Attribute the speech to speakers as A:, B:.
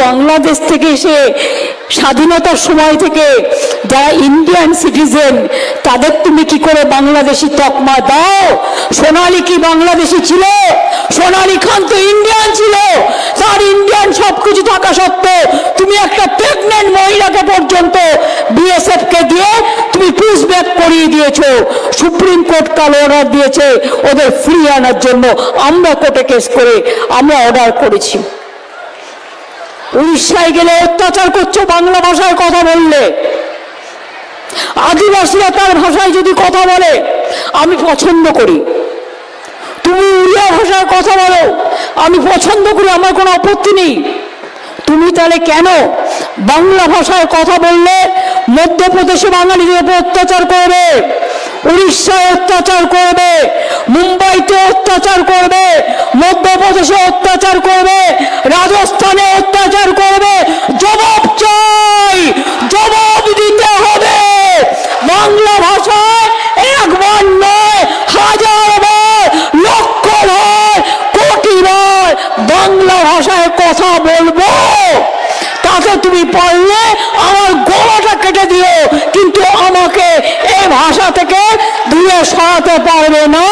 A: বাংলাদেশ থেকে এসে স্বাধীনতার সময় থেকে যারা ইন্ডিয়ান সিটিজেন তাদের তুমি কি করে বাংলাদেশি তকমা দাও? সোনালী কি বাংলাদেশি ছিল? সোনালী খান তো ইন্ডিয়ান ছিল। তার ইন্ডিয়ান সবকিছু থাকা সত্ত্বেও তুমি একটা প্রেগনেন্ট মহিলাকে পর্যন্ত বিএসএফ কে দিয়ে তুমি পুশ ব্যাক করিয়ে দিয়েছো। সুপ্রিম কোর্ট কাল অর্ডার দিয়েছে ওদের ফ্রি আনার জন্য। আমরা কোর্টে কেস করে আমরা অর্ডার করেছি। উড়িষ্যায় গেলে অত্যাচার করছো বাংলা ভাষায় কথা বললে। আদিবাসীরা তার ভাষায় যদি কথা বলে আমি পছন্দ করি, তুমি উড়িয়া ভাষায় কথা বলো আমি পছন্দ করি, আমার কোনো আপত্তি নেই। তুমি তাহলে কেন বাংলা ভাষায় কথা বললে মধ্যপ্রদেশে বাঙালিদের উপর অত্যাচার করবে, উড়িষ্যায় অত্যাচার করবে, মুম্বাইতে অত্যাচার করবে, মধ্যপ্রদেশে অত্যাচার করবে, রাজস্থানে অত্যাচার করবে? জবাব চাই, জবাব দিতে হবে। বাংলা ভাষায় একবার নয় হাজার বার, লক্ষ বার, কোটি বার বাংলা ভাষায় কথা বলবো। তাকে তুমি পারলে আমার গলাটা কেটে দিও, কিন্তু আমাকে এই ভাষা থেকে দূরে সরাতে পারবে না।